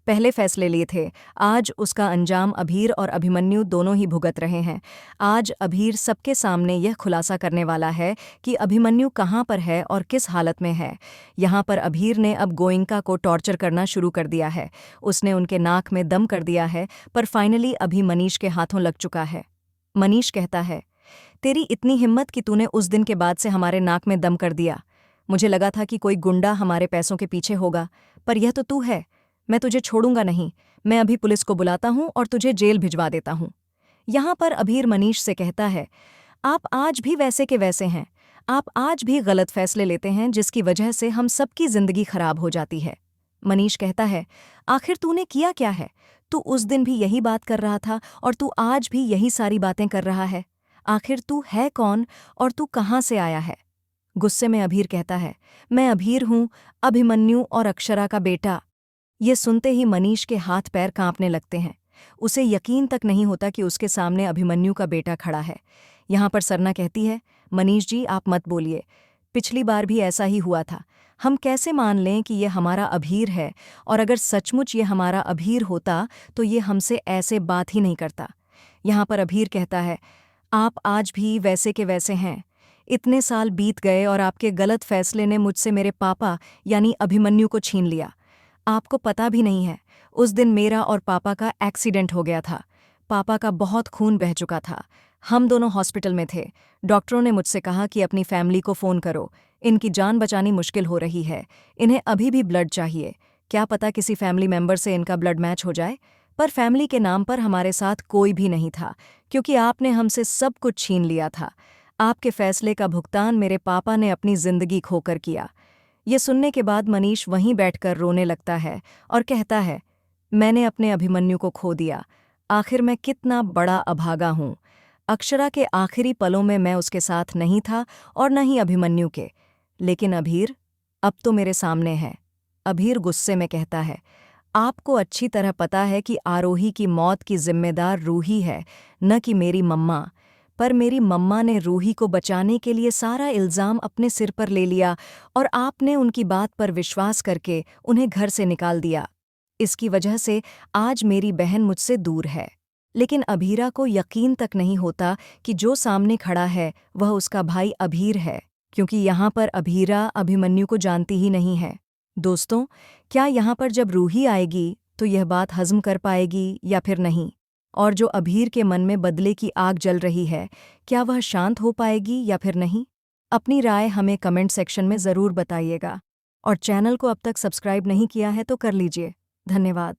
पहले फैसले लिए थे। आज उसका अंजाम अभीर और अभिमन्यु दोनों ही भुगत रहे हैं। आज अभीर सबके सामने यह खुलासा करने वाला है कि अभिमन्यु कहाँ पर है और किस हालत में है। यहाँ पर अभीर ने अब गोइंका को टॉर्चर करना शुरू कर दिया है। उसने उनके नाक में दम कर दिया है, पर फाइनली अभी मनीष के हाथों लग चुका है। मनीष कहता है, तेरी इतनी हिम्मत कि तूने उस दिन के बाद से हमारे नाक में दम कर दिया। मुझे लगा था कि कोई गुंडा हमारे पैसों के पीछे होगा, पर यह तो तू है। मैं तुझे छोड़ूंगा नहीं। मैं अभी पुलिस को बुलाता हूं और तुझे जेल भिजवा देता हूं। यहाँ पर अभीर मनीष से कहता है, आप आज भी वैसे के वैसे हैं। आप आज भी गलत फैसले लेते हैं, जिसकी वजह से हम सबकी जिंदगी खराब हो जाती है। मनीष कहता है, आखिर तूने किया क्या है? तू उस दिन भी यही बात कर रहा था और तू आज भी यही सारी बातें कर रहा है। आखिर तू है कौन और तू कहाँ से आया है? गुस्से में अभीर कहता है, मैं अभीर हूँ, अभिमन्यु और अक्षरा का बेटा। ये सुनते ही मनीष के हाथ पैर कांपने लगते हैं। उसे यकीन तक नहीं होता कि उसके सामने अभिमन्यु का बेटा खड़ा है। यहाँ पर सरना कहती है, मनीष जी आप मत बोलिए। पिछली बार भी ऐसा ही हुआ था। हम कैसे मान लें कि ये हमारा अभीर है, और अगर सचमुच ये हमारा अभीर होता तो ये हमसे ऐसे बात ही नहीं करता। यहाँ पर अभीर कहता है, आप आज भी वैसे के वैसे हैं। इतने साल बीत गए और आपके गलत फैसले ने मुझसे मेरे पापा यानी अभिमन्यु को छीन लिया। आपको पता भी नहीं है, उस दिन मेरा और पापा का एक्सीडेंट हो गया था। पापा का बहुत खून बह चुका था। हम दोनों हॉस्पिटल में थे। डॉक्टरों ने मुझसे कहा कि अपनी फैमिली को फ़ोन करो, इनकी जान बचानी मुश्किल हो रही है। इन्हें अभी भी ब्लड चाहिए। क्या पता किसी फैमिली मेंबर से इनका ब्लड मैच हो जाए। पर फैमिली के नाम पर हमारे साथ कोई भी नहीं था, क्योंकि आपने हमसे सब कुछ छीन लिया था। आपके फैसले का भुगतान मेरे पापा ने अपनी जिंदगी खोकर किया। ये सुनने के बाद मनीष वहीं बैठकर रोने लगता है और कहता है, मैंने अपने अभिमन्यु को खो दिया। आखिर मैं कितना बड़ा अभागा हूँ। अक्षरा के आखिरी पलों में मैं उसके साथ नहीं था और न ही अभिमन्यु के। लेकिन अभीर अब तो मेरे सामने है। अभीर गुस्से में कहता है, आपको अच्छी तरह पता है कि आरोही की मौत की जिम्मेदार रूही है, न कि मेरी मम्मा। पर मेरी मम्मा ने रूही को बचाने के लिए सारा इल्ज़ाम अपने सिर पर ले लिया और आपने उनकी बात पर विश्वास करके उन्हें घर से निकाल दिया। इसकी वजह से आज मेरी बहन मुझसे दूर है। लेकिन अभीरा को यकीन तक नहीं होता कि जो सामने खड़ा है वह उसका भाई अभीर है, क्योंकि यहाँ पर अभीरा अभिमन्यु को जानती ही नहीं है। दोस्तों, क्या यहाँ पर जब रूही आएगी तो यह बात हज़म कर पाएगी या फिर नहीं? और जो अभीर के मन में बदले की आग जल रही है, क्या वह शांत हो पाएगी या फिर नहीं? अपनी राय हमें कमेंट सेक्शन में ज़रूर बताइएगा। और चैनल को अब तक सब्सक्राइब नहीं किया है तो कर लीजिए। धन्यवाद।